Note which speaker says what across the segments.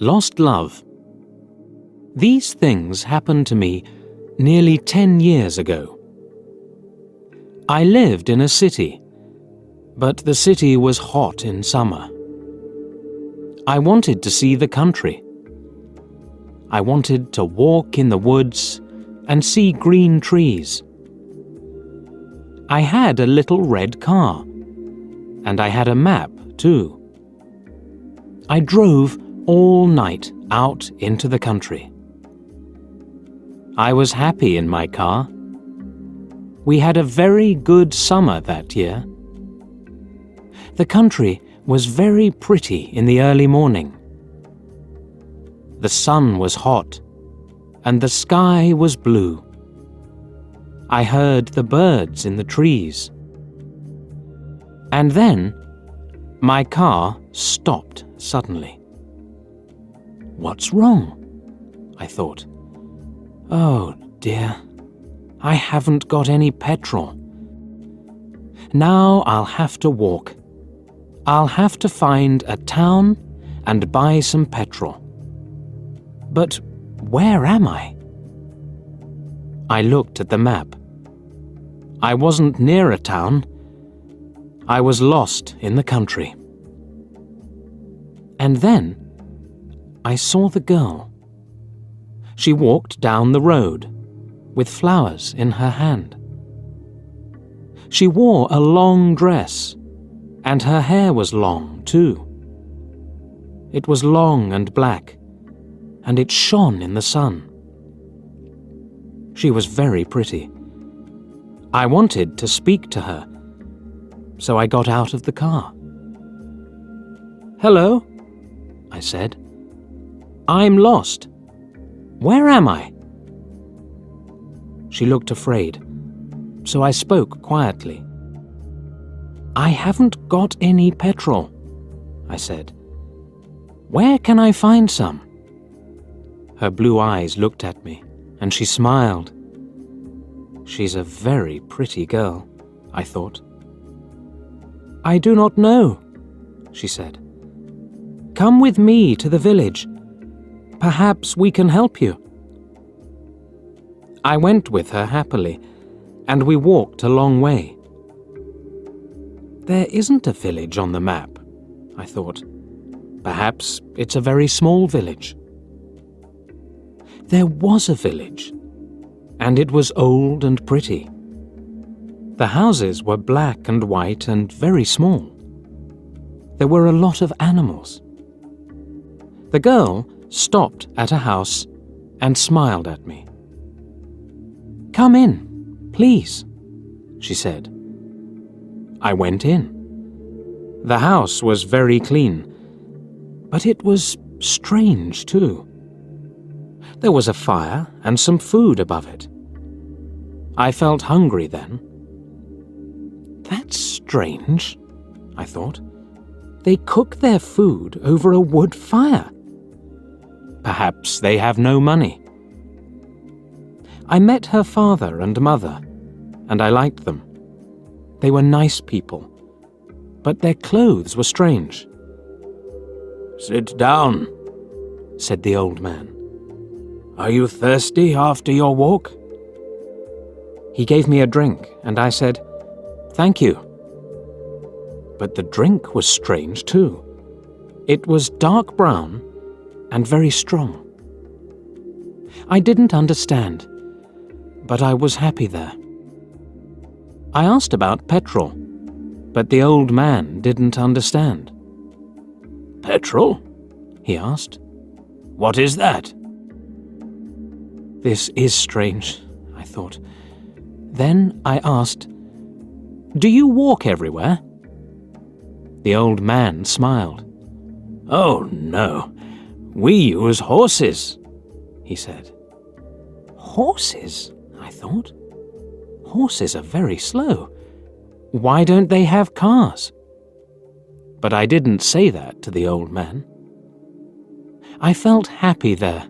Speaker 1: Lost love. These things happened to me nearly 10 years ago. I lived in a city, but the city was hot in summer. I wanted to see the country. I wanted to walk in the woods and see green trees. I had a little red car, and I had a map too. I drove all night out into the country. I was happy in my car. We had a very good summer that year. The country was very pretty in the early morning. The sun was hot, and the sky was blue. I heard the birds in the trees. And then, my car stopped suddenly. What's wrong? I thought. Oh dear, I haven't got any petrol. Now I'll have to walk. I'll have to find a town and buy some petrol. But where am I? I looked at the map. I wasn't near a town. I was lost in the country. And then I saw the girl. She walked down the road with flowers in her hand. She wore a long dress, and her hair was long too. It was long and black, and it shone in the sun. She was very pretty. I wanted to speak to her, so I got out of the car. "Hello," I said. "I'm lost. Where am I?" She looked afraid, so I spoke quietly. "I haven't got any petrol," I said. "Where can I find some?" Her blue eyes looked at me, and she smiled. She's a very pretty girl, I thought. "I do not know," she said. "Come with me to the village. Perhaps we can help you." I went with her happily, and we walked a long way. There isn't a village on the map, I thought. Perhaps it's a very small village. There was a village, and it was old and pretty. The houses were black and white and very small. There were a lot of animals. The girl stopped at a house and smiled at me. "Come in, please," she said. I went in. The house was very clean, but it was strange too. There was a fire and some food above it. I felt hungry then. That's strange, I thought. They cook their food over a wood fire. Perhaps they have no money. I met her father and mother, and I liked them. They were nice people, but their clothes were strange. "Sit down," said the old man. "Are you thirsty after your walk?" He gave me a drink, and I said, "Thank you." But the drink was strange too. It was dark brown and very strong. I didn't understand, but I was happy there. I asked about petrol, but the old man didn't understand. "Petrol?" he asked. "What is that?" This is strange, I thought. Then I asked, "Do you walk everywhere?" The old man smiled. "Oh, no. We use horses," he said. Horses? I thought. Horses are very slow. Why don't they have cars? But I didn't say that to the old man. I felt happy there.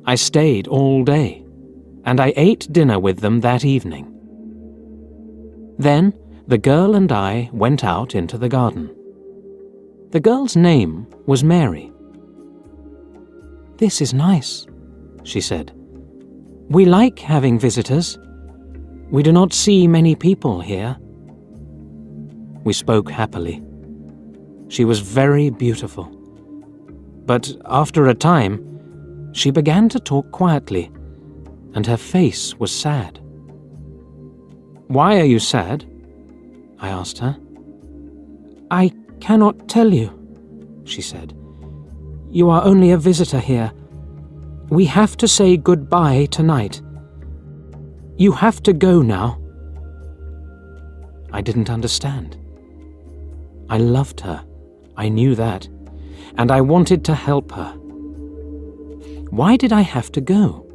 Speaker 1: I stayed all day, and I ate dinner with them that evening. Then the girl and I went out into the garden. The girl's name was Mary. "This is nice," she said. "We like having visitors. We do not see many people here." We spoke happily. She was very beautiful. But after a time, she began to talk quietly, and her face was sad. "Why are you sad?" I asked her. "I cannot tell you," she said. "You are only a visitor here. We have to say goodbye tonight. You have to go now." I didn't understand. I loved her, I knew that, and I wanted to help her. Why did I have to go?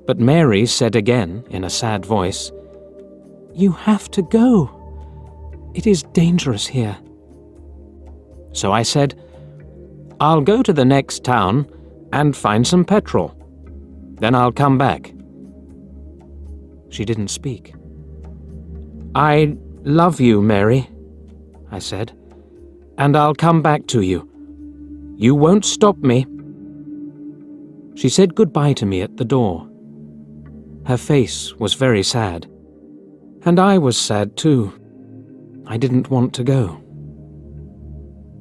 Speaker 1: But Mary said again in a sad voice, "You have to go. It is dangerous here." So I said, "I'll go to the next town and find some petrol. Then I'll come back." She didn't speak. "I love you, Mary," I said, "and I'll come back to you. You won't stop me." She said goodbye to me at the door. Her face was very sad, and I was sad too. I didn't want to go.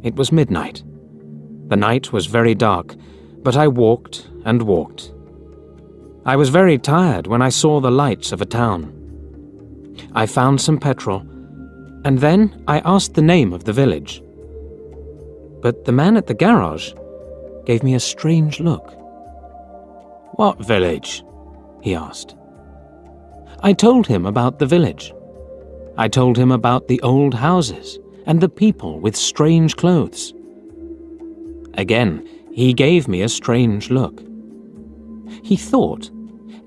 Speaker 1: It was midnight. The night was very dark, but I walked and walked. I was very tired when I saw the lights of a town. I found some petrol, and then I asked the name of the village. But the man at the garage gave me a strange look. "What village?" he asked. I told him about the village. I told him about the old houses and the people with strange clothes. Again, he gave me a strange look. He thought,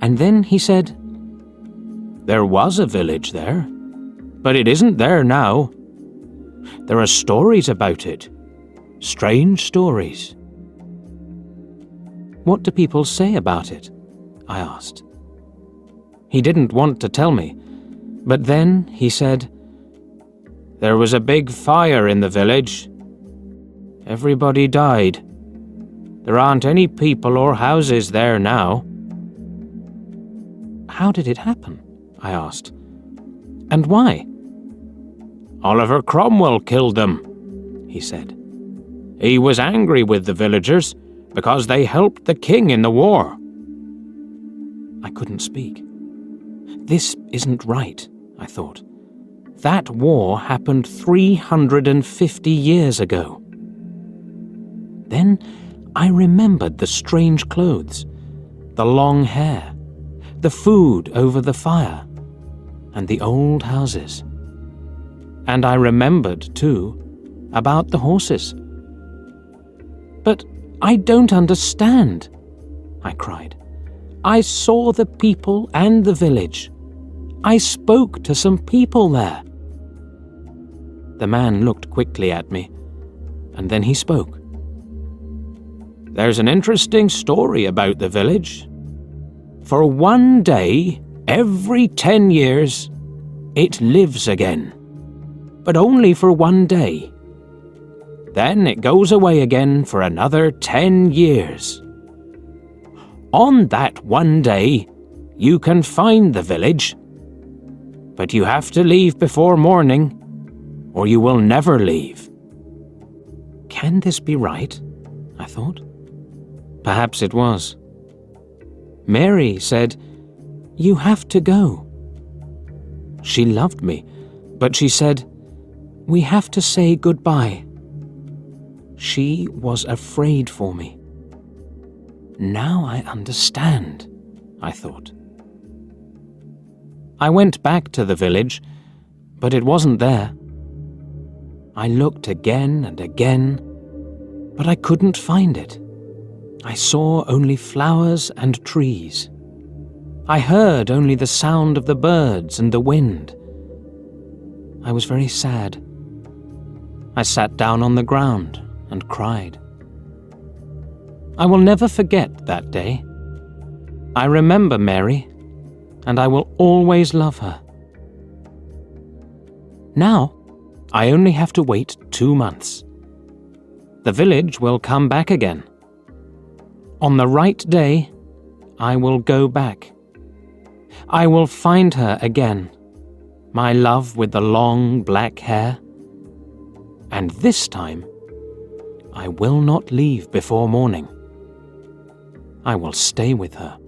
Speaker 1: and then he said, "There was a village there, but it isn't there now. There are stories about it, strange stories." "What do people say about it?" I asked. He didn't want to tell me, but then he said, "There was a big fire in the village. Everybody died. There aren't any people or houses there now." "How did it happen?" I asked. "And why?" "Oliver Cromwell killed them," he said. "He was angry with the villagers because they helped the king in the war." I couldn't speak. This isn't right, I thought. That war happened 350 years ago. Then I remembered the strange clothes, the long hair, the food over the fire, and the old houses. And I remembered, too, about the horses. "But I don't understand," I cried. "I saw the people and the village. I spoke to some people there." The man looked quickly at me, and then he spoke. "There's an interesting story about the village. For one day, every 10 years, it lives again. But only for one day. Then it goes away again for another 10 years. On that one day, you can find the village. But you have to leave before morning, or you will never leave." Can this be right? I thought. Perhaps it was. Mary said, "You have to go." She loved me, but she said, "We have to say goodbye." She was afraid for me. Now I understand, I thought. I went back to the village, but it wasn't there. I looked again and again, but I couldn't find it. I saw only flowers and trees. I heard only the sound of the birds and the wind. I was very sad. I sat down on the ground and cried. I will never forget that day. I remember Mary, and I will always love her. Now, I only have to wait 2 months. The village will come back again. On the right day, I will go back. I will find her again, my love with the long black hair. And this time, I will not leave before morning. I will stay with her.